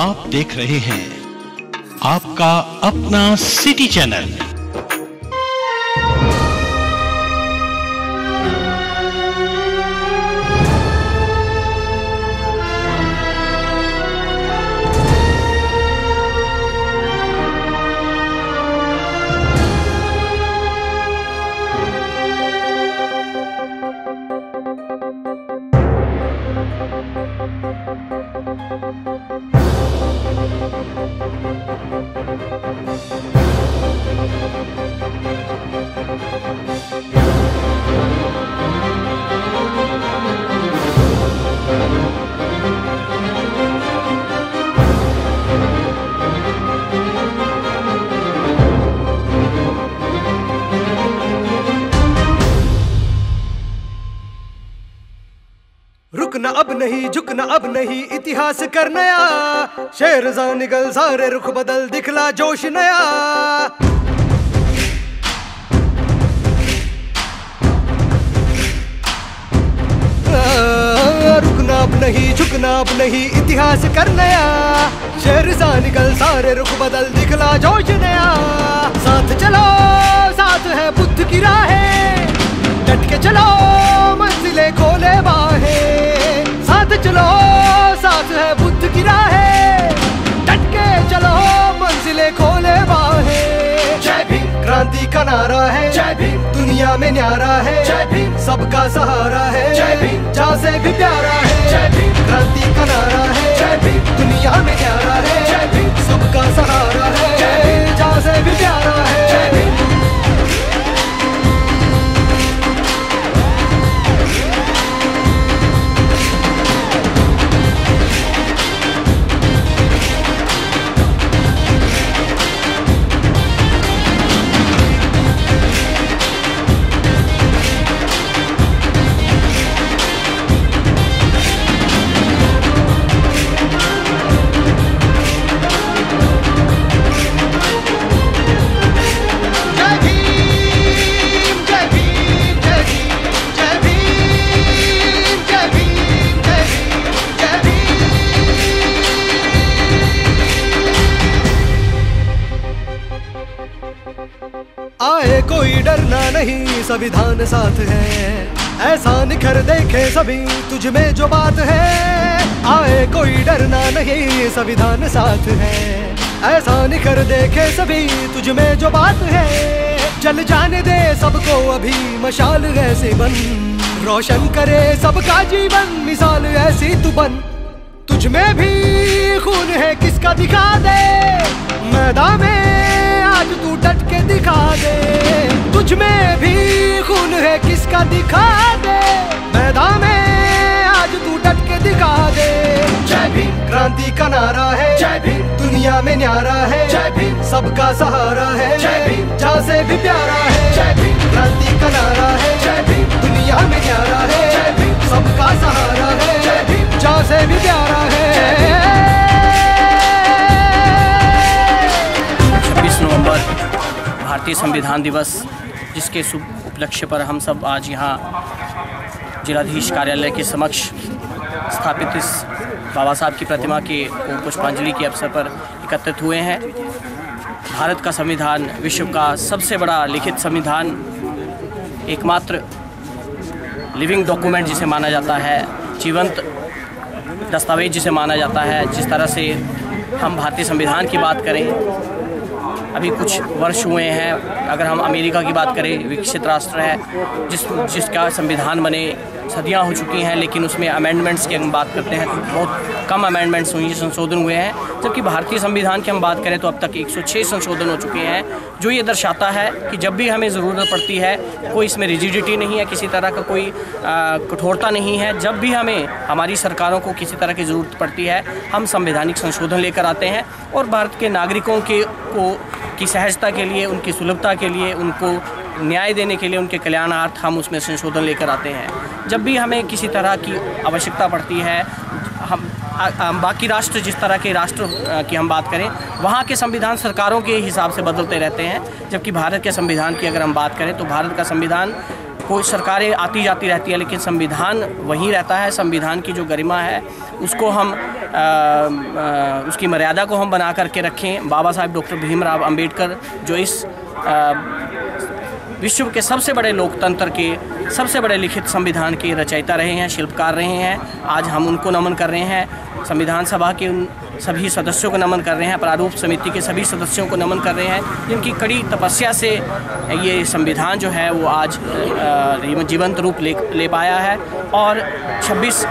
आप देख रहे हैं आपका अपना सिटी चैनल। रुकना अब नहीं, झुकना अब नहीं, इतिहास कर नया। शेर जा निकल, सारे रुख बदल, दिखला जोश नया। रुकना अब नहीं, झुकना अब नहीं, इतिहास कर नया। शेर जा निकल, सारे रुख बदल, दिखला जोश नया। साथ चलो, साथ है बुद्ध की राहें, डट के चलो, मंजिलें खोले बाहें। साथ चलो, साथ है बुद्ध की राहें, डट के चलो, मंजिलें खोले बाहें। जय भीम क्रांति का नारा है, जय भीम दुनिया में न्यारा है, जय भीम सबका सहारा है, जय भीम जहाँ से भी प्यारा है। जय भीम क्रांति का नारा है, जय भीम दुनिया में न्यारा है, जय भीम सबका सहारा है, जय भीम जहाँ से भी प्यारा है। जय भीम आए कोई डरना नहीं, संविधान साथ है। ऐसा निखर देखे सभी तुझ में जो बात है। आए कोई डरना नहीं, संविधान साथ है। ऐसा निखर देखे सभी तुझ में जो बात है। जल जाने दे सबको अभी मशाल ऐसे बन, रोशन करे सबका जीवन, मिसाल ऐसी तू बन। तुझ में भी खून है किसका दिखा दे, मैदान में आज तू डट के दिखा दे। तुझ में भी खून है किसका दिखा दे, मैदान में आज तू डट के दिखा दे। जय भीम क्रांति का नारा है, जय भीम दुनिया में न्यारा है, जय भीम सबका सहारा है, जय भीम जहाँ से भी प्यारा है। जय भीम क्रांति का नारा है, जय भीम दुनिया में न्यारा है, जय भीम सबका सहारा है, जय भीम जहाँ से भी प्यारा है। 26 नवंबर भारतीय संविधान दिवस, जिसके शुभ उपलक्ष्य पर हम सब आज यहाँ जिलाधीश कार्यालय के समक्ष स्थापित इस बाबा साहब की प्रतिमा के पुष्पांजलि के अवसर पर एकत्रित हुए हैं। भारत का संविधान विश्व का सबसे बड़ा लिखित संविधान, एकमात्र लिविंग डॉक्यूमेंट जिसे माना जाता है, जीवंत दस्तावेज जिसे माना जाता है। जिस तरह से हम भारतीय संविधान की बात करें, अभी कुछ वर्ष हुए हैं, अगर हम अमेरिका की बात करें, विकसित राष्ट्र है जिसका संविधान बने सदियां हो चुकी हैं, लेकिन उसमें अमेंडमेंट्स की हम बात करते हैं तो बहुत कम अमेंडमेंट्स हुई, संशोधन हुए हैं। जबकि भारतीय संविधान की हम बात करें तो अब तक 106 संशोधन हो चुके हैं, जो ये दर्शाता है कि जब भी हमें ज़रूरत पड़ती है, कोई इसमें रिजिडिटी नहीं है, किसी तरह का कोई कठोरता नहीं है। जब भी हमें हमारी सरकारों को किसी तरह की ज़रूरत पड़ती है, हम संवैधानिक संशोधन लेकर आते हैं और भारत के नागरिकों की सहजता के लिए, उनकी सुलभता के लिए, उनको न्याय देने के लिए, उनके कल्याणार्थ हम उसमें संशोधन लेकर आते हैं। जब भी हमें किसी तरह की आवश्यकता पड़ती है, हम बाकी राष्ट्र जिस तरह के राष्ट्र की हम बात करें, वहाँ के संविधान सरकारों के हिसाब से बदलते रहते हैं। जबकि भारत के संविधान की अगर हम बात करें तो भारत का संविधान कोई सरकारें आती जाती रहती है, लेकिन संविधान वही रहता है। संविधान की जो गरिमा है उसको हम उसकी मर्यादा को हम बना करके रखें। बाबा साहब डॉक्टर भीमराव अंबेडकर जो इस विश्व के सबसे बड़े लोकतंत्र के सबसे बड़े लिखित संविधान के रचयिता रहे हैं, शिल्पकार रहे हैं। आज हम उनको नमन कर रहे हैं। संविधान सभा के उन सभी सदस्यों को नमन कर रहे हैं। प्रारूप समिति के सभी सदस्यों को नमन कर रहे हैं, जिनकी कड़ी तपस्या से ये संविधान जो है वो आज जीवंत रूप ले पाया है। और 26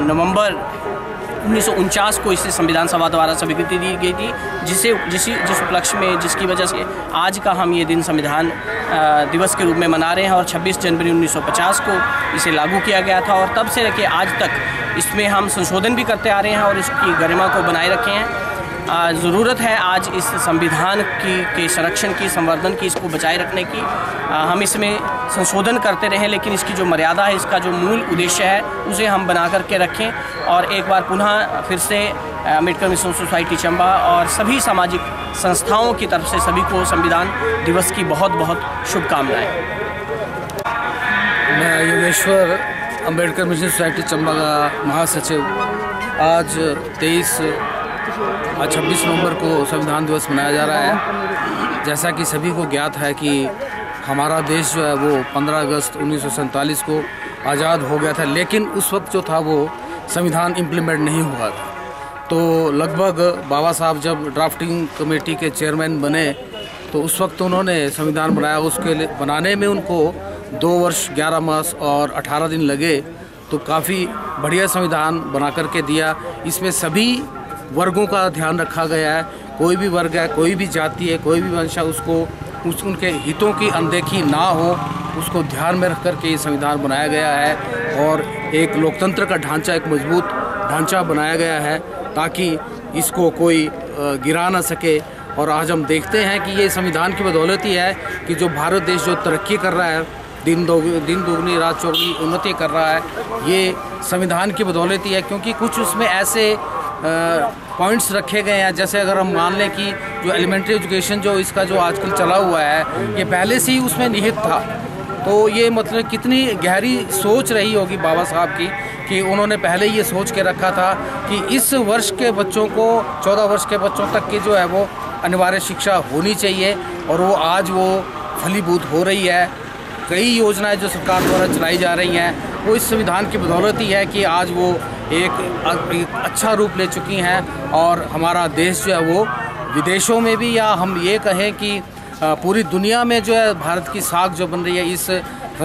नवंबर 1949 को इसे संविधान सभा द्वारा स्वीकृति दी गई थी, जिस उपलक्ष्य में जिसकी वजह से आज का हम ये दिन संविधान दिवस के रूप में मना रहे हैं। और 26 जनवरी 1950 को इसे लागू किया गया था और तब से लेकर आज तक इसमें हम संशोधन भी करते आ रहे हैं और इसकी गरिमा को बनाए रखे हैं। ज़रूरत है आज इस संविधान के संरक्षण की, संवर्धन की, इसको बचाए रखने की। हम इसमें संशोधन करते रहें, लेकिन इसकी जो मर्यादा है, इसका जो मूल उद्देश्य है, उसे हम बना करके रखें। और एक बार पुनः फिर से अम्बेडकर मिशन सोसाइटी चंबा और सभी सामाजिक संस्थाओं की तरफ से सभी को संविधान दिवस की बहुत बहुत शुभकामनाएँ। मैं योगेश्वर, अम्बेडकर मिशन सोसाइटी चंबा का महासचिव। आज 26 नवंबर को संविधान दिवस मनाया जा रहा है। जैसा कि सभी को ज्ञात है कि हमारा देश जो है वो 15 अगस्त 1947 को आज़ाद हो गया था, लेकिन उस वक्त जो था वो संविधान इम्प्लीमेंट नहीं हुआ था। तो लगभग बाबा साहब जब ड्राफ्टिंग कमेटी के चेयरमैन बने तो उस वक्त उन्होंने संविधान बनाया। उसके लिए बनाने में उनको 2 वर्ष 11 मास और 18 दिन लगे। तो काफ़ी बढ़िया संविधान बना करके दिया। इसमें सभी वर्गों का ध्यान रखा गया है। कोई भी वर्ग है, कोई भी जाति है, कोई भी वंश है, उसको उनके हितों की अनदेखी ना हो, उसको ध्यान में रख करके ये संविधान बनाया गया है। और एक लोकतंत्र का ढांचा, एक मजबूत ढांचा बनाया गया है ताकि इसको कोई गिरा ना सके। और आज हम देखते हैं कि ये संविधान की बदौलत ही है कि जो भारत देश जो तरक्की कर रहा है, दिन दोगुनी रात चौगुनी उन्नति कर रहा है, ये संविधान की बदौलत ही है। क्योंकि कुछ उसमें ऐसे पॉइंट्स रखे गए हैं, जैसे अगर हम मान लें कि जो एलिमेंट्री एजुकेशन जो इसका जो आजकल चला हुआ है, ये पहले से ही उसमें निहित था। तो ये मतलब कितनी गहरी सोच रही होगी बाबा साहब की कि उन्होंने पहले ये सोच के रखा था कि इस वर्ष के बच्चों को 14 वर्ष के बच्चों तक की जो है वो अनिवार्य शिक्षा होनी चाहिए। और वो आज वो फलीभूत हो रही है। कई योजनाएं जो सरकार द्वारा चलाई जा रही हैं वो इस संविधान की बदौलत ही है कि आज वो एक अच्छा रूप ले चुकी हैं। और हमारा देश जो है वो विदेशों में भी, या हम ये कहें कि पूरी दुनिया में जो है भारत की साख जो बन रही है इस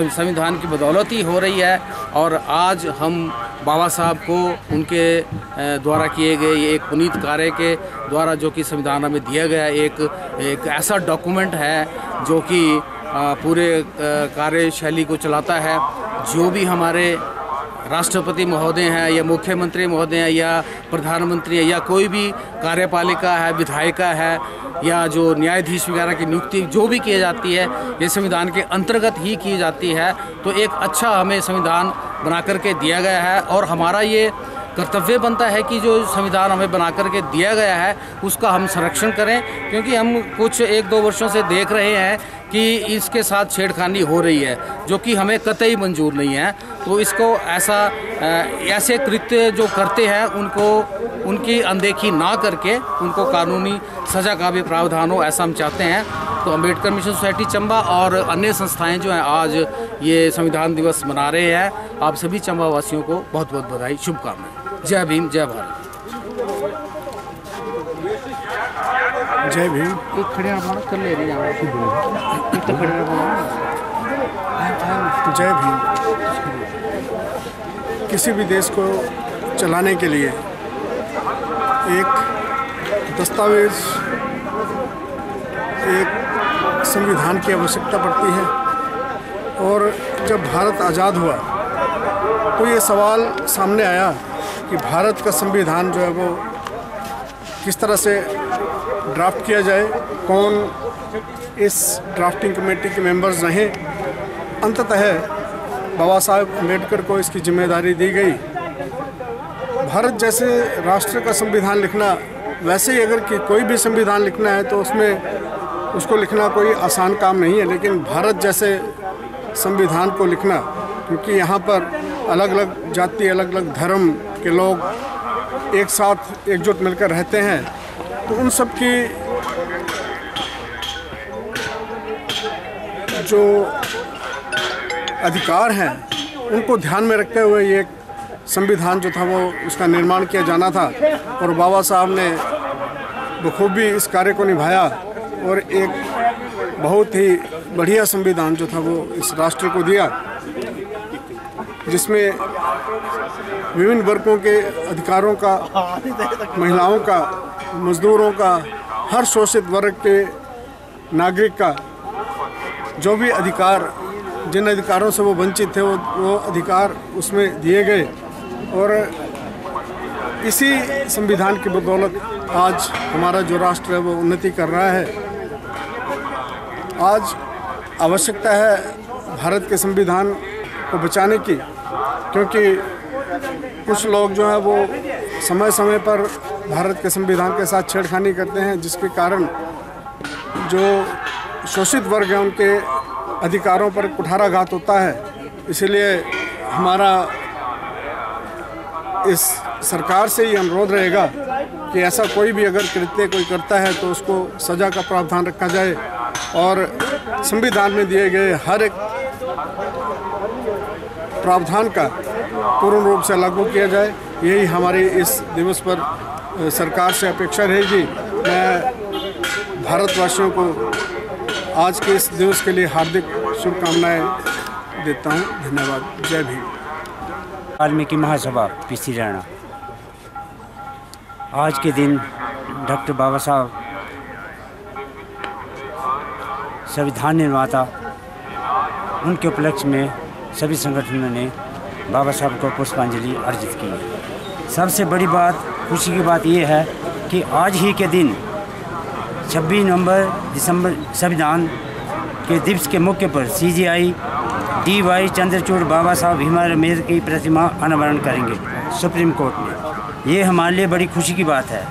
संविधान की बदौलत ही हो रही है। और आज हम बाबा साहब को उनके द्वारा किए गए एक पुनीत कार्य के द्वारा जो कि संविधान हमें दिया गया एक ऐसा डॉक्यूमेंट है जो कि पूरे कार्यशैली को चलाता है। जो भी हमारे राष्ट्रपति महोदय हैं या मुख्यमंत्री महोदय हैं या प्रधानमंत्री है या कोई भी कार्यपालिका है, विधायिका है या जो न्यायाधीश वगैरह की नियुक्ति जो भी की जाती है, ये संविधान के अंतर्गत ही की जाती है। तो एक अच्छा हमें संविधान बना करके दिया गया है और हमारा ये कर्तव्य बनता है कि जो संविधान हमें बना करके दिया गया है उसका हम संरक्षण करें। क्योंकि हम कुछ 1-2 वर्षों से देख रहे हैं कि इसके साथ छेड़खानी हो रही है जो कि हमें कतई मंजूर नहीं है। तो इसको ऐसे कृत्य जो करते हैं उनकी अनदेखी ना करके उनको कानूनी सज़ा का भी प्रावधान हो, ऐसा हम चाहते हैं। तो अम्बेडकर मिशन सोसाइटी चंबा और अन्य संस्थाएं जो हैं आज ये संविधान दिवस मना रहे हैं। आप सभी चंबा वासियों को बहुत बहुत बधाई, शुभकामनाएं। जय भीम, जय भारत। जय भीम। एक खड़े कर ले रही है। जय भीम। किसी भी देश को चलाने के लिए एक दस्तावेज, एक संविधान की आवश्यकता पड़ती है। और जब भारत आज़ाद हुआ तो ये सवाल सामने आया कि भारत का संविधान जो है वो किस तरह से ड्राफ्ट किया जाए, कौन इस ड्राफ्टिंग कमेटी के मेंबर्स रहें। अंततः बाबा साहब अम्बेडकर को इसकी जिम्मेदारी दी गई। भारत जैसे राष्ट्र का संविधान लिखना, वैसे ही अगर कि कोई भी संविधान लिखना है तो उसको लिखना कोई आसान काम नहीं है। लेकिन भारत जैसे संविधान को लिखना, क्योंकि यहाँ पर अलग अलग जाति, अलग अलग धर्म के लोग एक साथ एकजुट मिलकर रहते हैं, तो उन सब की जो अधिकार हैं उनको ध्यान में रखते हुए ये संविधान जो था वो उसका निर्माण किया जाना था। और बाबा साहब ने बखूबी इस कार्य को निभाया और एक बहुत ही बढ़िया संविधान जो था वो इस राष्ट्र को दिया, जिसमें विभिन्न वर्गों के अधिकारों का, महिलाओं का, मजदूरों का, हर शोषित वर्ग के नागरिक का जो भी अधिकार, जिन अधिकारों से वो वंचित थे वो अधिकार उसमें दिए गए। और इसी संविधान की बदौलत आज हमारा जो राष्ट्र है वो उन्नति कर रहा है। आज आवश्यकता है भारत के संविधान को बचाने की, क्योंकि कुछ लोग जो है वो समय समय पर भारत के संविधान के साथ छेड़खानी करते हैं, जिसके कारण जो शोषित वर्ग हैं उनके अधिकारों पर कुठाराघात होता है। इसलिए हमारा इस सरकार से ही अनुरोध रहेगा कि ऐसा कोई भी अगर कृत्य कोई करता है तो उसको सज़ा का प्रावधान रखा जाए और संविधान में दिए गए हर एक प्रावधान का पूर्ण रूप से लागू किया जाए। यही हमारी इस दिवस पर सरकार से अपेक्षा रहेगी। मैं भारतवासियों को आज के इस दिवस के लिए हार्दिक शुभकामनाएं देता हूं। धन्यवाद। जय भीम। वाल्मीकि महासभा पीसी राणा। आज के दिन डॉक्टर बाबा साहब संविधान निर्माता, उनके उपलक्ष्य में सभी संगठनों ने बाबा साहब को पुष्पांजलि अर्पित की। सबसे बड़ी बात, खुशी की बात यह है कि आज ही के दिन 26 नवंबर संविधान के दिवस के मौके पर CJI DY चंद्रचूड़ बाबा साहब भीमराव अम्बेडकर की प्रतिमा अनावरण करेंगे सुप्रीम कोर्ट में। ये हमारे लिए बड़ी खुशी की बात है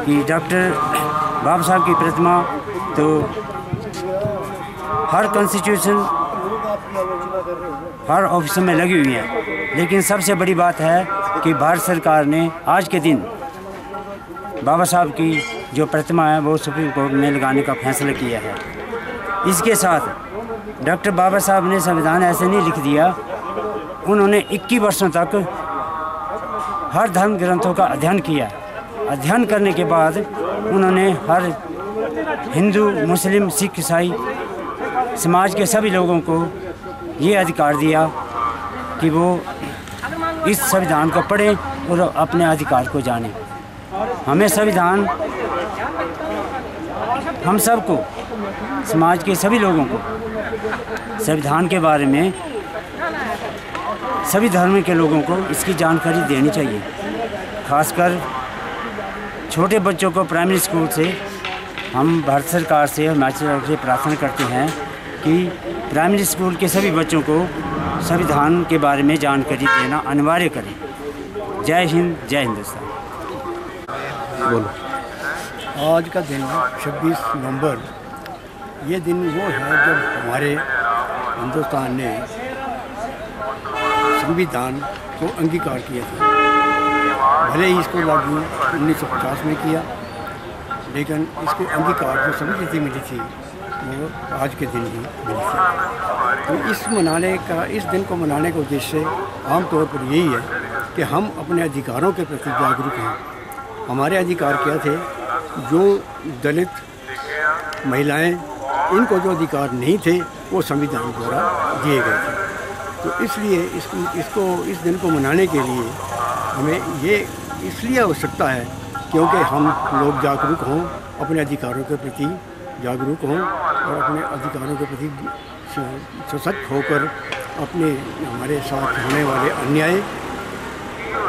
कि डॉक्टर बाबा साहब की प्रतिमा तो हर कॉन्स्टिट्यूशन, हर ऑफिसों में लगी हुई है, लेकिन सबसे बड़ी बात है कि भारत सरकार ने आज के दिन बाबा साहब की जो प्रतिमा है वो सुप्रीम कोर्ट में लगाने का फैसला किया है। इसके साथ डॉक्टर बाबा साहब ने संविधान ऐसे नहीं लिख दिया, उन्होंने 21 वर्षों तक हर धर्म ग्रंथों का अध्ययन किया। अध्ययन करने के बाद उन्होंने हर हिंदू, मुस्लिम, सिख, ईसाई समाज के सभी लोगों को ये अधिकार दिया कि वो इस संविधान को पढ़ें और अपने अधिकार को जानें। हमें संविधान, हम सबको, समाज के सभी लोगों को संविधान के बारे में, सभी धर्म के लोगों को इसकी जानकारी देनी चाहिए। खासकर छोटे बच्चों को प्राइमरी स्कूल से हम भारत सरकार से, हिमाचल सरकार से प्रार्थना करते हैं कि प्राइमरी स्कूल के सभी बच्चों को संविधान के बारे में जानकारी देना अनिवार्य करें। जय हिंद, जय हिंदुस्तान। आज का दिन 26 नवंबर, ये दिन वो है जब हमारे हिंदुस्तान ने संविधान को अंगीकार किया था। भले ही इसको लागू 1950 में किया, लेकिन इसको अंगीकार जो स्वीकृति मिली थी वो आज के दिन ही मिली थी। तो इस दिन को मनाने का उद्देश्य आमतौर पर यही है कि हम अपने अधिकारों के प्रति जागरूक हैं। हमारे अधिकार क्या थे? जो दलित, महिलाएं, इनको जो अधिकार नहीं थे वो संविधान द्वारा दिए गए थे। तो इसलिए इस दिन को मनाने के लिए हमें ये इसलिए आवश्यकता है क्योंकि हम लोग जागरूक हों, अपने अधिकारों के प्रति जागरूक हों और अपने अधिकारों के प्रति सशक्त होकर अपने हमारे साथ होने वाले अन्याय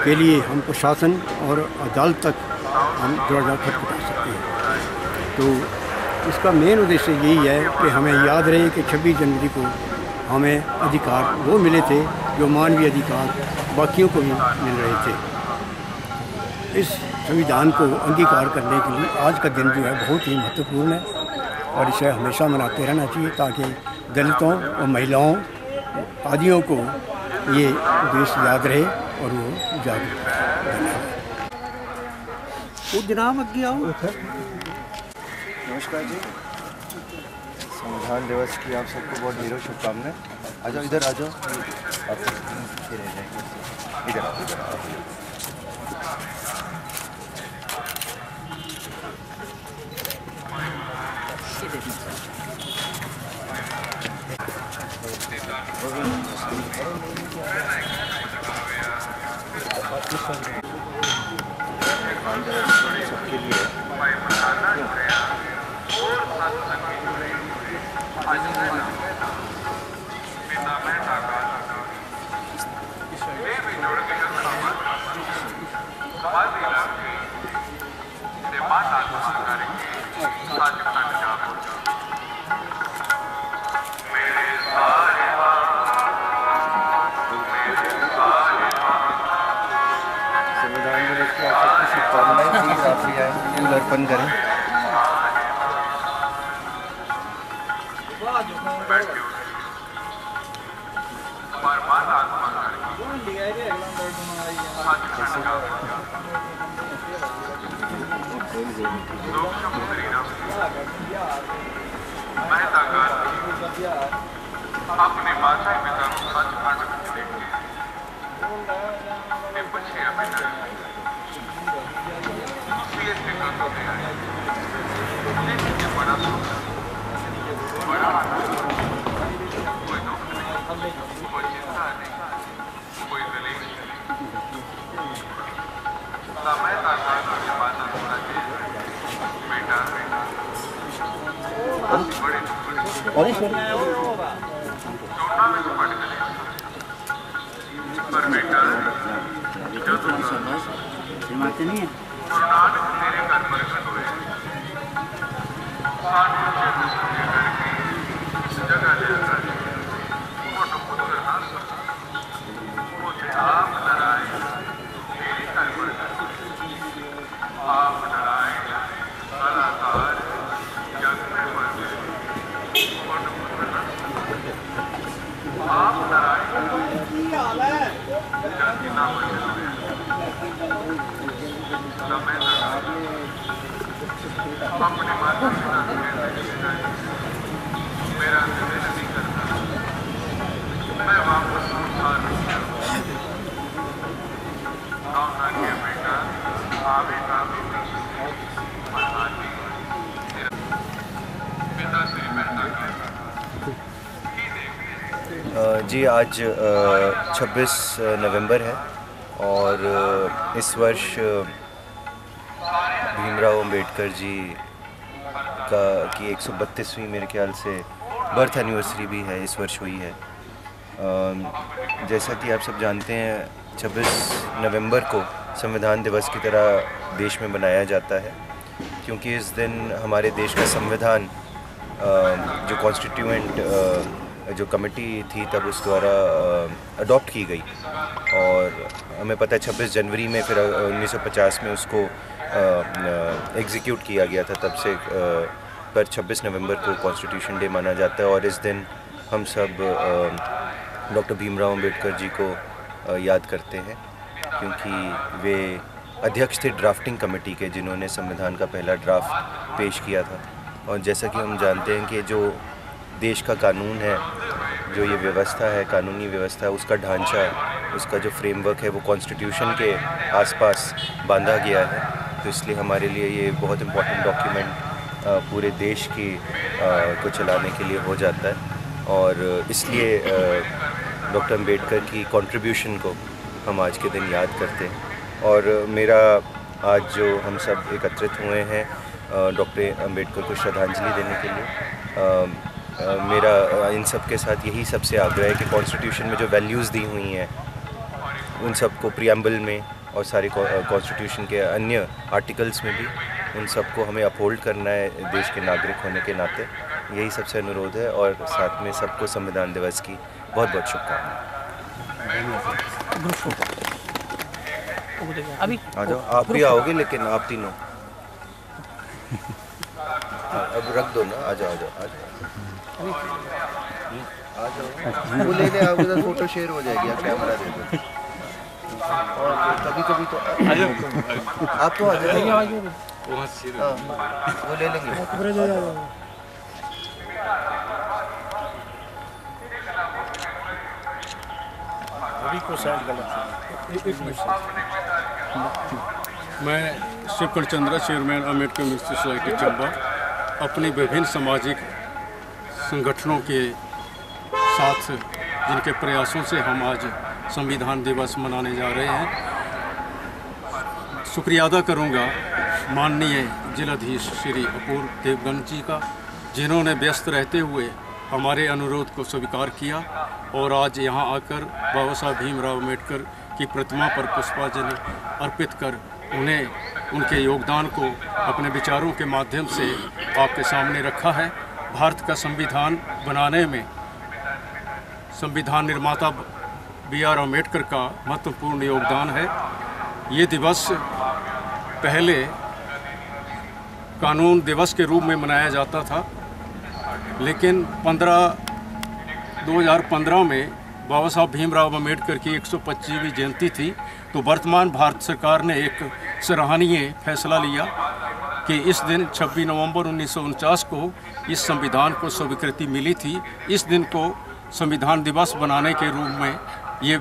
के लिए हम प्रशासन और अदालत तक हम दरवाजा खटखटा सकते हैं। तो इसका मेन उद्देश्य यही है कि हमें याद रहे कि 26 जनवरी को हमें अधिकार वो मिले थे जो मानवीय अधिकार बाकियों को भी मिल रहे थे। इस संविधान को अंगीकार करने के लिए आज का दिन जो है बहुत ही महत्वपूर्ण है और इसे हमेशा मनाते रहना चाहिए ताकि दलितों और महिलाओं आदियों को ये देश याद रहे और वो जागरूक बने। वो जनाब आगे आओ। नमस्कार जी, संविधान दिवस की आप सबको बहुत ढेरों शुभकामनाएं। आ जाओ, इधर आ जाओ, आप पीछे रह जाएंगे, इधर आओ, इधर आओ। सबके लिए संविधान दिवस की आप सबकी शुभकामनाएं। प्लीज आप भी आए, फूल अर्पण करें। अपने माता पिता को सचखंड देखे पूछे बड़ा कोई दुख नहीं, कोई चिंता नहीं, कोई कलेश नहीं। समय का काल माता होना चाहिए बेटा बड़े चोटा में तो पड़ गए पर बेटा जो तुम नहीं है गुरु नानक तेरे घर प्रकट हुए जगह ले पुत्र आप डराए तेरे घर प्रकट, आप डराए कलाकार जग में मर गए आप डराए जग ना बचे समय अपने माता पिता मेरा दिल नहीं करता, मैं वापस संसार में बेटा आवेगा पिता श्री मेहता जी आज 26 नवंबर है और इस वर्ष भीमराव अंबेडकर जी की 132वीं मेरे ख्याल से बर्थ एनिवर्सरी भी है, इस वर्ष हुई है। जैसा कि आप सब जानते हैं 26 नवंबर को संविधान दिवस की तरह देश में मनाया जाता है, क्योंकि इस दिन हमारे देश का संविधान जो कॉन्स्टिट्यूएंट जो कमेटी थी तब उस द्वारा अडॉप्ट की गई और हमें पता है 26 जनवरी में फिर 1950 में उसको एग्जीक्यूट किया गया था। तब से पर 26 नवंबर को कॉन्स्टिट्यूशन डे माना जाता है और इस दिन हम सब डॉक्टर भीमराव अंबेडकर जी को याद करते हैं, क्योंकि वे अध्यक्ष थे ड्राफ्टिंग कमेटी के, जिन्होंने संविधान का पहला ड्राफ्ट पेश किया था। और जैसा कि हम जानते हैं कि जो देश का कानून है, जो ये व्यवस्था है, कानूनी व्यवस्था है, उसका ढांचा, उसका जो फ्रेमवर्क है वो कॉन्स्टिट्यूशन के आसपास बांधा गया है। तो इसलिए हमारे लिए ये बहुत इम्पोर्टेंट डॉक्यूमेंट पूरे देश की को चलाने के लिए हो जाता है और इसलिए डॉक्टर अंबेडकर की कंट्रीब्यूशन को हम आज के दिन याद करते हैं। और मेरा आज जो हम सब एकत्रित हुए हैं डॉक्टर अंबेडकर को श्रद्धांजलि देने के लिए, मेरा इन सब के साथ यही सबसे आग्रह है कि कॉन्स्टिट्यूशन में जो वैल्यूज़ दी हुई हैं उन सबको प्रियम्बल में और सारे कॉन्स्टिट्यूशन के अन्य आर्टिकल्स में भी उन सबको हमें अपहोल्ड करना है देश के नागरिक होने के नाते। यही सबसे अनुरोध है और साथ में सबको संविधान दिवस की बहुत बहुत शुभकामनाएं। अभी आ जाओ, आप भी आओगे लेकिन आप तीनों अब रख दो ना, आ जाओ आ जाओ आ जाओ। वो लेने आओगे तो फोटो शेयर हो जाएगी, आप कैमरा दे दो। और कभी कभी तो आप तो आ जाएंगे, हाँ वो ले लेंगे। मैं Shivkar Chandra, chairman Ambedkar ministry society Chamba, अपनी विभिन्न सामाजिक संगठनों के साथ जिनके प्रयासों से हम आज संविधान दिवस मनाने जा रहे हैं, शुक्रिया अदा करूंगा माननीय जिलाधीश श्री अपूर्व देवगन जी का, जिन्होंने व्यस्त रहते हुए हमारे अनुरोध को स्वीकार किया और आज यहाँ आकर बाबा साहब भीमराव अम्बेडकर की प्रतिमा पर पुष्पांजलि अर्पित कर उन्हें उनके योगदान को अपने विचारों के माध्यम से आपके सामने रखा है। भारत का संविधान बनाने में संविधान निर्माता B.R. अम्बेडकर का महत्वपूर्ण योगदान है। ये दिवस पहले कानून दिवस के रूप में मनाया जाता था, लेकिन 2015 में बाबा साहब भीमराव अम्बेडकर की 125वीं जयंती थी, तो वर्तमान भारत सरकार ने एक सराहनीय फैसला लिया कि इस दिन 26 नवंबर 1949 को इस संविधान को स्वीकृति मिली थी। इस दिन को संविधान दिवस बनाने के रूप में ये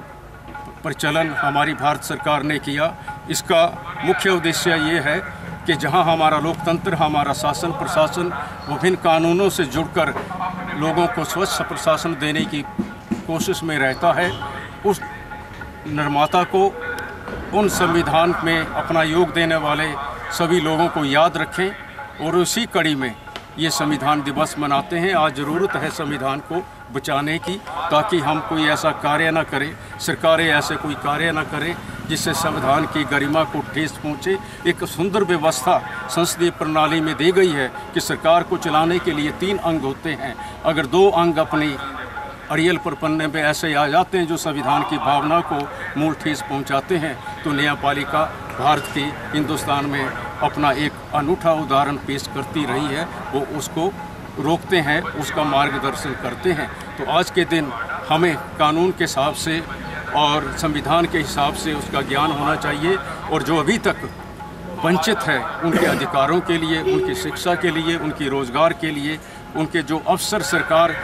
प्रचलन हमारी भारत सरकार ने किया। इसका मुख्य उद्देश्य ये है कि जहां हमारा लोकतंत्र, हमारा शासन प्रशासन विभिन्न कानूनों से जुड़कर लोगों को स्वच्छ प्रशासन देने की कोशिश में रहता है, उस निर्माता को, उन संविधान में अपना योग देने वाले सभी लोगों को याद रखें और उसी कड़ी में ये संविधान दिवस मनाते हैं। आज ज़रूरत है संविधान को बचाने की, ताकि हम कोई ऐसा कार्य ना करें, सरकारें ऐसे कोई कार्य ना करें जिससे संविधान की गरिमा को ठेस पहुँचे। एक सुंदर व्यवस्था संसदीय प्रणाली में दी गई है कि सरकार को चलाने के लिए 3 अंग होते हैं। अगर 2 अंग अपनी अड़ियल पर पन्ने में ऐसे आ जाते हैं जो संविधान की भावना को मूल ठेस पहुंचाते हैं, तो न्यायपालिका भारत की हिंदुस्तान में अपना एक अनूठा उदाहरण पेश करती रही है। वो उसको रोकते हैं, उसका मार्गदर्शन करते हैं। तो आज के दिन हमें कानून के हिसाब से और संविधान के हिसाब से उसका ज्ञान होना चाहिए, और जो अभी तक वंचित है उनके अधिकारों के लिए, उनकी शिक्षा के लिए, उनकी रोज़गार के लिए, उनके जो अफसर सरकार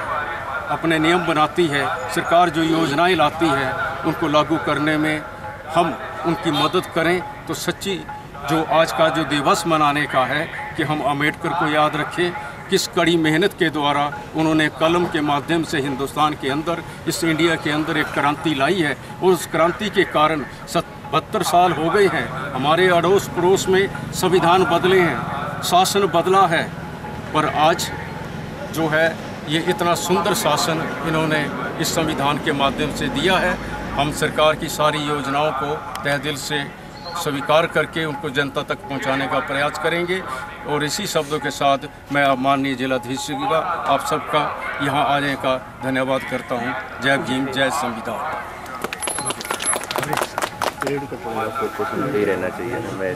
अपने नियम बनाती है, सरकार जो योजनाएं लाती है, उनको लागू करने में हम उनकी मदद करें। तो सच्ची जो आज का जो दिवस मनाने का है कि हम अम्बेडकर को याद रखें, किस कड़ी मेहनत के द्वारा उन्होंने कलम के माध्यम से हिंदुस्तान के अंदर, इस इंडिया के अंदर एक क्रांति लाई है, और उस क्रांति के कारण 72 साल हो गए हैं। हमारे अड़ोस पड़ोस में संविधान बदले हैं, शासन बदला है, पर आज जो है ये इतना सुंदर शासन इन्होंने इस संविधान के माध्यम से दिया है। हम सरकार की सारी योजनाओं को तहे दिल से स्वीकार करके उनको जनता तक पहुंचाने का प्रयास करेंगे। और इसी शब्दों के साथ मैं आप माननीय जिलाधीश जी का, आप सबका यहाँ आने का धन्यवाद करता हूँ। जय भीम, जय संविधान। फोटो रहना चाहिए।